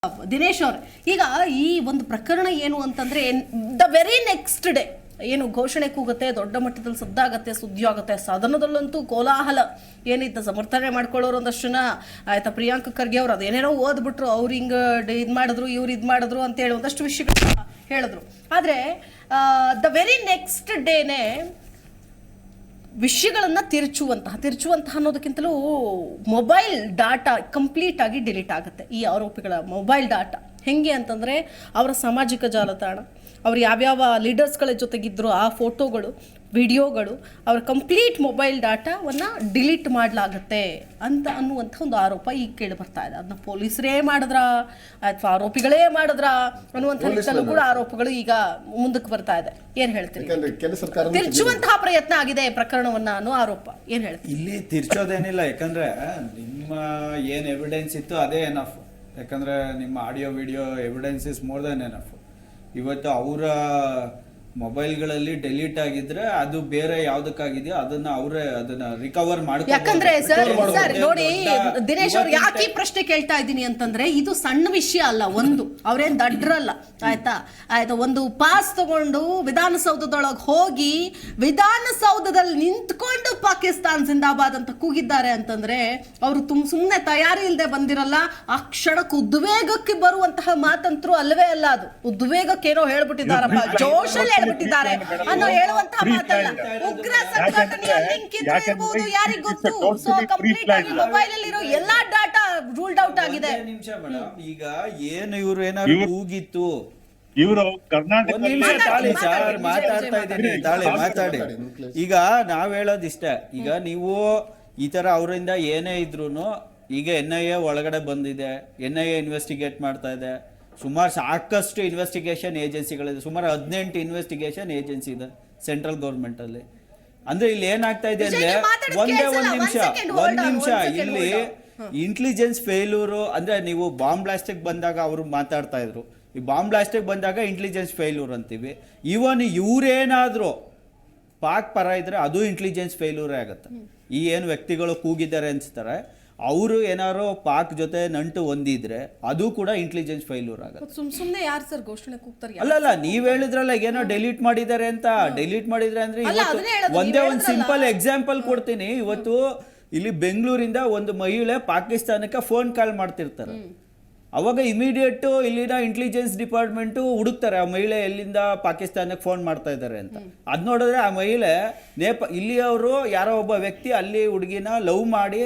ದಿನೇಶ್ ಅವ್ರೆ, ಈಗ ಈ ಒಂದು ಪ್ರಕರಣ ಏನು ಅಂತಂದ್ರೆ ದ ವೆರಿ ನೆಕ್ಸ್ಟ್ ಡೇ ಏನು ಘೋಷಣೆ ಕೂಗುತ್ತೆ, ದೊಡ್ಡ ಮಟ್ಟದಲ್ಲಿ ಸದ್ದಾಗತ್ತೆ, ಸುದ್ದಿ ಆಗುತ್ತೆ, ಸದನದಲ್ಲಂತೂ ಕೋಲಾಹಲ ಏನಿತ್ತು, ಸಮರ್ಥನೆ ಮಾಡ್ಕೊಳ್ಳೋರು ಒಂದಷ್ಟು ಜನ ಆಯ್ತಾ. ಪ್ರಿಯಾಂಕ ಖರ್ಗೆ ಅವರು ಅದೇನೇನೋ ಓದ್ಬಿಟ್ರು, ಅವ್ರು ಹಿಂಗ ಇದು ಮಾಡಿದ್ರು, ಇವ್ರು ಇದು ಮಾಡಿದ್ರು ಅಂತ ಹೇಳಿ ಒಂದಷ್ಟು ವಿಷಯಗಳನ್ನ ಹೇಳಿದ್ರು. ಆದ್ರೆ ದ ವೆರಿ ನೆಕ್ಸ್ಟ್ ಡೇನೆ ವಿಷಯಗಳನ್ನ ತಿರುಚುವಂತಹ ಅನ್ನೋದಕ್ಕಿಂತಲೂ ಮೊಬೈಲ್ ಡಾಟಾ ಕಂಪ್ಲೀಟ್ ಆಗಿ ಡಿಲೀಟ್ ಆಗುತ್ತೆ. ಈ ಆರೋಪಿಗಳ ಮೊಬೈಲ್ ಡಾಟಾ ಹೆಂಗೆ ಅಂತಂದ್ರೆ ಅವರ ಸಾಮಾಜಿಕ ಜಾಲತಾಣ, ಅವ್ರು ಯಾವ್ಯಾವ ಲೀಡರ್ಸ್ಗಳ ಜೊತೆಗಿದ್ರು ಆ ಫೋಟೋಗಳು, ವಿಡಿಯೋಗಳು, ಅವರ ಕಂಪ್ಲೀಟ್ ಮೊಬೈಲ್ ಡಾಟಾವನ್ನ ಡಿಲೀಟ್ ಮಾಡಲಾಗುತ್ತೆ ಅಂತ ಅನ್ನುವಂಥ ಒಂದು ಆರೋಪ ಈಗ ಕೇಳಿ ಬರ್ತಾ ಇದೆ. ಅದನ್ನ ಪೊಲೀಸರೇ ಮಾಡಿದ್ರಾ ಅಥವಾ ಆರೋಪಿಗಳೇ ಮಾಡಿದ್ರಾ ಅನ್ನುವಂಥ ನಿಟ್ಟಿನಲ್ಲೂ ಕೂಡ ಆರೋಪಗಳು ಈಗ ಮುಂದಕ್ಕೆ ಬರ್ತಾ ಇದೆ. ಏನ್ ಹೇಳ್ತೀರಿ? ತಿರ್ಚುವಂತಹ ಪ್ರಯತ್ನ ಆಗಿದೆ ಪ್ರಕರಣವನ್ನ ಅನ್ನೋ ಆರೋಪ. ಏನ್ ಹೇಳ್ತೀರಿ? ಇಲ್ಲಿ ತಿರ್ಚೋದೇನಿಲ್ಲ, ಯಾಕಂದ್ರೆ ನಿಮ್ಮ ಏನ್ ಎವಿಡೆನ್ಸ್ ಇತ್ತು ಅದೇ ಎನಫ್. ಯಾಕಂದ್ರೆ ನಿಮ್ಮ audio video evidence is more than enough. ಇವತ್ತು ಅವರ ಮೊಬೈಲ್ಗಳಲ್ಲಿ ಡೆಲೀಟ್ ಆಗಿದ್ರೆ ಅದು ಬೇರೆ ಯಾವ್ದಕ್ಕಾಗಿದೆಯೋ ಅದನ್ನ ರಿಕವರ್ ಮಾಡ್ಕೊಂಡು. ಯಾಕಂದ್ರೆ ಸರ್ ನೋಡಿ ದಿನೇಶ್ ಅವ್ರು ಯಾಕೆ ಈ ಪ್ರಶ್ನೆ ಕೇಳ್ತಾ ಇದ್ದೀನಿ ಅಂತಂದ್ರೆ ಇದು ಸಣ್ಣ ವಿಷಯ ಅಲ್ಲ. ಒಂದು ಅವ್ರೇನ್ ದಡ್ರಲ್ಲ, ಆಯ್ತಾ. ಒಂದು ಪಾಸ್ ತಗೊಂಡು ವಿಧಾನಸೌಧದೊಳಗೆ ಹೋಗಿ ವಿಧಾನಸೌಧದಲ್ಲಿ ನಿಂತ್ಕೊಂಡು ಪಾಕಿಸ್ತಾನ್ ಜಿಂದಾಬಾದ್ ಅಂತ ಕೂಗಿದ್ದಾರೆ ಅಂತಂದ್ರೆ ಅವರು ಸುಮ್ನೆ ತಯಾರಿ ಇಲ್ಲದೆ ಬಂದಿರಲ್ಲ. ಆ ಕ್ಷಣಕ್ಕೆ ಉದ್ವೇಗಕ್ಕೆ ಬರುವಂತಹ ಮಾತಂತ್ರು ಅಲ್ಲವೇ ಅಲ್ಲ. ಅದು ಉದ್ವೇಗಕ್ಕೆ ಏನೋ ಹೇಳ್ಬಿಟ್ಟಿದಾರಪ್ಪ, ಜೋಶಲ್ಲಿ ಹೇಳ್ಬಿಟ್ಟಿದ್ದಾರೆ ಅನ್ನೋ ಹೇಳುವಂತಹ ಮಾತಲ್ಲ. ಉಗ್ರ ಸಂಘಟನೆಯ ಲಿಂಕ್ ಇರ್ಬೋದು, ಯಾರಿಗ್ ಗೊತ್ತು. ಸೊ ಕಂಪ್ಲೀಟ್ ಆಗಿ ಮೊಬೈಲ್ ಅಲ್ಲಿ ಇರೋ ಎಲ್ಲಾ ಡಾಟಾ ರೂಲ್ಡ್ ಔಟ್ ಆಗಿದೆ. ನಿಮಿಷ ಮೇಡಮ್, ಈಗ ಏನು ಇವ್ರು ಏನಾದ್ರು ಕೂಗಿತ್ತು, ಇವರು ಕರ್ನಾಟಕ ಮಾತಾಡ್ತಾ ಇದ್ದೀನಿ, ಮಾತಾಡಿ. ಈಗ ನಾವ್ ಹೇಳೋದಿಷ್ಟ, ಈಗ ನೀವು ಈ ತರ ಅವರಿಂದ ಏನೇ ಇದ್ರೂನು, ಈಗ NIA ಒಳಗಡೆ ಬಂದಿದೆ, NIA ಇನ್ವೆಸ್ಟಿಗೇಟ್ ಮಾಡ್ತಾ ಇದೆ. ಸುಮಾರು ಸಾಕಷ್ಟು ಇನ್ವೆಸ್ಟಿಗೇಷನ್ ಏಜೆನ್ಸಿಗಳಿದೆ, ಸುಮಾರು 18 ಇನ್ವೆಸ್ಟಿಗೇಷನ್ ಏಜೆನ್ಸಿ ಇದೆ ಸೆಂಟ್ರಲ್ ಗೌರ್ಮೆಂಟ್ ಅಲ್ಲಿ. ಅಂದ್ರೆ ಇಲ್ಲಿ ಏನಾಗ್ತಾ ಇದೆ ಅಂದ್ರೆ ಒಂದ್ ನಿಮಿಷ ಇಲ್ಲಿ ಇಂಟೆಲಿಜೆನ್ಸ್ ಫೇಲ್ಯೂರು ಅಂದ್ರೆ, ನೀವು ಬಾಂಬ್ ಬ್ಲಾಸ್ಟಿಗೆ ಬಂದಾಗ ಅವರು ಮಾತಾಡ್ತಾ ಇದ್ರು, ಈ ಬಾಂಬ್ ಬ್ಲಾಸ್ಟಿಗೆ ಬಂದಾಗ ಇಂಟೆಲಿಜೆನ್ಸ್ ಫೇಲ್ಯೂರ್ ಅಂತೀವಿ. ಇವನ್ ಇವ್ರೇನಾದ್ರು ಪಾಕ್ ಪರ ಇದ್ರೆ ಅದು ಇಂಟೆಲಿಜೆನ್ಸ್ ಫೇಲ್ಯೂರೇ ಆಗುತ್ತೆ. ಈ ಏನು ವ್ಯಕ್ತಿಗಳು ಕೂಗಿದ್ದಾರೆ ಅನ್ಸ್ತಾರೆ, ಅವರು ಏನಾರು ಪಾಕ್ ಜೊತೆ ನಂಟು ಹೊಂದಿದ್ರೆ ಅದು ಕೂಡ ಇಂಟೆಲಿಜೆನ್ಸ್ ಫೇಲ್ಯೂರ್ ಆಗುತ್ತೆ. ಸುಮ್ಮನೆ ಯಾರು ಸರ್ ಘೋಷಣೆ ಕೂಗ್ತಾರೆ? ಅಲ್ಲ ನೀವ್ ಹೇಳಿದ್ರಲ್ಲ ಏನೋ ಡೆಲೀಟ್ ಮಾಡಿದ್ದಾರೆ ಅಂತ. ಡೆಲೀಟ್ ಮಾಡಿದ್ರೆ ಅಂದ್ರೆ ಒಂದೇ ಒಂದು ಸಿಂಪಲ್ ಎಕ್ಸಾಂಪಲ್ ಕೊಡ್ತೀನಿ. ಇವತ್ತು ಇಲ್ಲಿ ಬೆಂಗಳೂರಿಂದ ಒಂದು ಮಹಿಳೆ ಪಾಕಿಸ್ತಾನಕ್ಕೆ ಫೋನ್ ಕಾಲ್ ಮಾಡ್ತಿರ್ತಾರೆ. ಅವಾಗ ಇಮಿಡಿಯೇಟ್ ಇಲ್ಲಿನ ಇಂಟೆಲಿಜೆನ್ಸ್ ಡಿಪಾರ್ಟ್ಮೆಂಟ್ ಹುಡುಕ್ತಾರೆ ಆ ಮಹಿಳೆ ಎಲ್ಲಿಂದ ಪಾಕಿಸ್ತಾನಕ್ಕೆ ಫೋನ್ ಮಾಡ್ತಾ ಇದ್ದಾರೆ ಅಂತ. ಅದ್ ನೋಡಿದ್ರೆ ಆ ಮಹಿಳೆ ಇಲ್ಲಿ ಅವರು ಯಾರೋ ಒಬ್ಬ ವ್ಯಕ್ತಿ ಅಲ್ಲಿ ಹುಡುಗಿನ ಲವ್ ಮಾಡಿ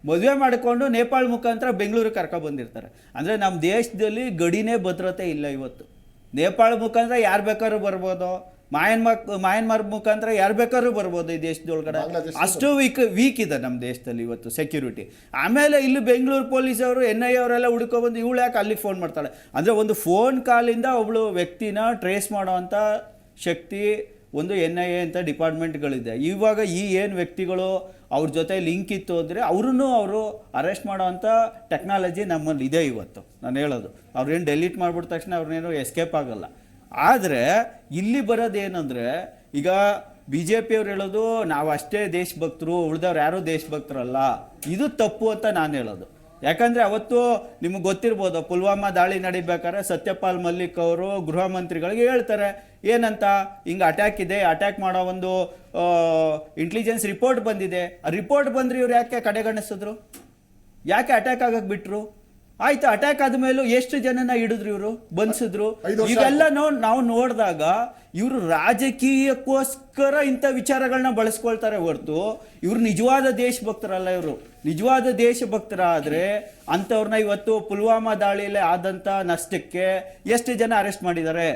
ಮದುವೆ ಮಾಡಿಕೊಂಡು ನೇಪಾಳ ಮುಖಾಂತರ ಬೆಂಗಳೂರಿಗೆ ಕರ್ಕೊಂಡು ಬಂದಿರ್ತಾರೆ. ಅಂದರೆ ನಮ್ಮ ದೇಶದಲ್ಲಿ ಗಡಿನೇ ಭದ್ರತೆ ಇಲ್ಲ ಇವತ್ತು. ನೇಪಾಳ ಮುಖಾಂತರ ಯಾರು ಬೇಕಾದ್ರೂ ಬರ್ಬೋದು, ಮಯನ್ಮಾರ್ ಮುಖಾಂತರ ಯಾರು ಬೇಕಾದ್ರೂ ಬರ್ಬೋದು ಈ ದೇಶದೊಳಗಡೆ. ಅಷ್ಟು ವೀಕ್ ಇದೆ ನಮ್ಮ ದೇಶದಲ್ಲಿ ಇವತ್ತು ಸೆಕ್ಯೂರಿಟಿ. ಆಮೇಲೆ ಇಲ್ಲಿ ಬೆಂಗಳೂರು ಪೊಲೀಸ್ ಅವರು NIA ಅವರೆಲ್ಲ ಹುಡ್ಕೊಬಂದು ಇವಳು ಯಾಕೆ ಅಲ್ಲಿಗೆ ಫೋನ್ ಮಾಡ್ತಾಳೆ ಅಂದರೆ, ಒಂದು ಫೋನ್ ಕಾಲಿಂದ ಒಬ್ಳು ವ್ಯಕ್ತಿನ ಟ್ರೇಸ್ ಮಾಡೋ ಅಂಥ ಶಕ್ತಿ ಒಂದು NIA ಅಂತ ಡಿಪಾರ್ಟ್ಮೆಂಟ್ಗಳಿದೆ. ಇವಾಗ ಈ ಏನು ವ್ಯಕ್ತಿಗಳು ಅವ್ರ ಜೊತೆ ಲಿಂಕ್ ಇತ್ತು ಅಂದರೆ ಅವರು ಅರೆಸ್ಟ್ ಮಾಡೋ ಅಂಥ ಟೆಕ್ನಾಲಜಿ ನಮ್ಮಲ್ಲಿ ಇದೆ ಇವತ್ತು. ನಾನು ಹೇಳೋದು, ಅವ್ರೇನು ಡೆಲೀಟ್ ಮಾಡಿಬಿಟ್ಟ ತಕ್ಷಣ ಅವ್ರನ್ನೇನು ಎಸ್ಕೇಪ್ ಆಗಲ್ಲ. ಆದರೆ ಇಲ್ಲಿ ಬರೋದೇನೆಂದರೆ, ಈಗ BJP ಅವ್ರು ಹೇಳೋದು ನಾವು ಅಷ್ಟೇ ದೇಶಭಕ್ತರು, ಉಳಿದವ್ರು ಯಾರೂ ದೇಶಭಕ್ತರಲ್ಲ. ಇದು ತಪ್ಪು ಅಂತ ನಾನು ಹೇಳೋದು. ಯಾಕಂದರೆ ಅವತ್ತು ನಿಮಗೆ ಗೊತ್ತಿರ್ಬೋದು, ಪುಲ್ವಾಮಾ ದಾಳಿ ನಡಿಬೇಕಾದ್ರೆ ಸತ್ಯಪಾಲ್ ಮಲ್ಲಿಕ್ ಅವರು ಗೃಹ ಮಂತ್ರಿಗಳಿಗೆ ಹೇಳ್ತಾರೆ ಏನಂತ, ಹಿಂಗೆ ಅಟ್ಯಾಕ್ ಇದೆ, ಅಟ್ಯಾಕ್ ಮಾಡೋ ಒಂದು ಇಂಟೆಲಿಜೆನ್ಸ್ ರಿಪೋರ್ಟ್ ಬಂದಿದೆ. ಆ ರಿಪೋರ್ಟ್ ಬಂದ್ರೆ ಇವ್ರು ಯಾಕೆ ಕಡೆಗಣಿಸಿದ್ರು, ಯಾಕೆ ಅಟ್ಯಾಕ್ ಆಗಕ್ಕೆ ಬಿಟ್ರು? ಆಯ್ತು, ಅಟ್ಯಾಕ್ ಆದ್ಮೇಲೂ ಎಷ್ಟು ಜನನ ಹಿಡಿದ್ರು, ಇವರು ಬಂಧಿಸಿದ್ರು. ಇವೆಲ್ಲ ನಾವು ನೋಡಿದಾಗ ಇವರು ರಾಜಕೀಯಕ್ಕೋಸ್ಕರ ಇಂಥ ವಿಚಾರಗಳನ್ನ ಬಳಸ್ಕೊಳ್ತಾರೆ ಹೊರತು ಇವ್ರು ನಿಜವಾದ ದೇಶಭಕ್ತರಲ್ಲ. ಇವರು ನಿಜವಾದ ದೇಶಭಕ್ತರಾದ್ರೆ ಅಂಥವ್ರನ್ನ ಇವತ್ತು ಪುಲ್ವಾಮಾ ದಾಳಿಯಲ್ಲಿ ಆದಂತ ನಷ್ಟಕ್ಕೆ ಎಷ್ಟು ಜನ ಅರೆಸ್ಟ್ ಮಾಡಿದ್ದಾರೆ.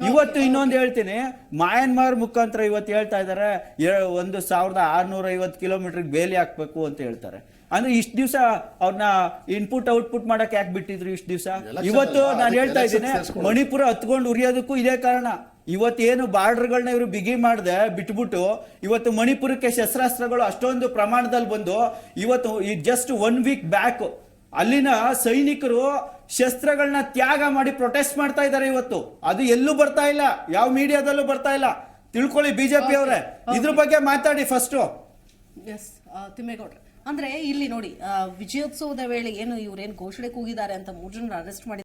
ಇವತ್ತು ಇನ್ನೊಂದು ಹೇಳ್ತೀನಿ, ಮಯನ್ಮಾರ್ ಮುಖಾಂತರ ಇವತ್ತು ಹೇಳ್ತಾ ಇದ್ದಾರೆ 1650 ಕಿಲೋಮೀಟರ್ಗೆ ಬೇಲಿ ಹಾಕ್ಬೇಕು ಅಂತ ಹೇಳ್ತಾರೆ. ಅಂದ್ರೆ ಇಷ್ಟು ದಿವಸ ಅವ್ರನ್ನ ಇನ್ಪುಟ್ ಔಟ್ಪುಟ್ ಮಾಡಕ್ ಯಾಕೆ ಬಿಟ್ಟಿದ್ರು ಇಷ್ಟು ದಿವಸ? ಇವತ್ತು ನಾನು ಹೇಳ್ತಾ ಇದ್ದೀನಿ, ಮಣಿಪುರ ಹತ್ಕೊಂಡು ಉರಿಯೋದಕ್ಕೂ ಇದೇ ಕಾರಣ. ಇವತ್ತೇನು ಬಾರ್ಡರ್ಗಳನ್ನ ಇವರು ಬಿಗಿ ಮಾಡದೆ ಬಿಟ್ಬಿಟ್ಟು ಇವತ್ತು ಮಣಿಪುರಕ್ಕೆ ಶಸ್ತ್ರಾಸ್ತ್ರಗಳು ಅಷ್ಟೊಂದು ಪ್ರಮಾಣದಲ್ಲಿ ಬಂದು ಇವತ್ತು ಜಸ್ಟ್ 1 ವೀಕ್ ಬ್ಯಾಕ್ ಅಲ್ಲಿನ ಸೈನಿಕರು ಶಸ್ತ್ರಗಳನ್ನ ತ್ಯಾಗ ಮಾಡಿ ಪ್ರೊಟೆಸ್ಟ್ ಮಾಡ್ತಾ ಇದ್ದಾರೆ ಇವತ್ತು. ಅದು ಎಲ್ಲೂ ಬರ್ತಾ ಇಲ್ಲ, ಯಾವ ಮೀಡಿಯಾದಲ್ಲೂ ಬರ್ತಾ ಇಲ್ಲ. ತಿಳ್ಕೊಳ್ಳಿ BJP ಅವರೇ, ಇದ್ರ ಬಗ್ಗೆ ಮಾತಾಡಿ ಫಸ್ಟ್. ತಿಮ್ಮೇಗೌಡ್ರೆ, ಅಂದ್ರೆ ಇಲ್ಲಿ ನೋಡಿ ವಿಜಯೋತ್ಸವದ ವೇಳೆ ಏನು ಇವ್ರೇನು ಘೋಷಣೆ ಕೂಗಿದ್ದಾರೆ ಅಂತ 3 ಜನರು ಅರೆಸ್ಟ್ ಮಾಡಿ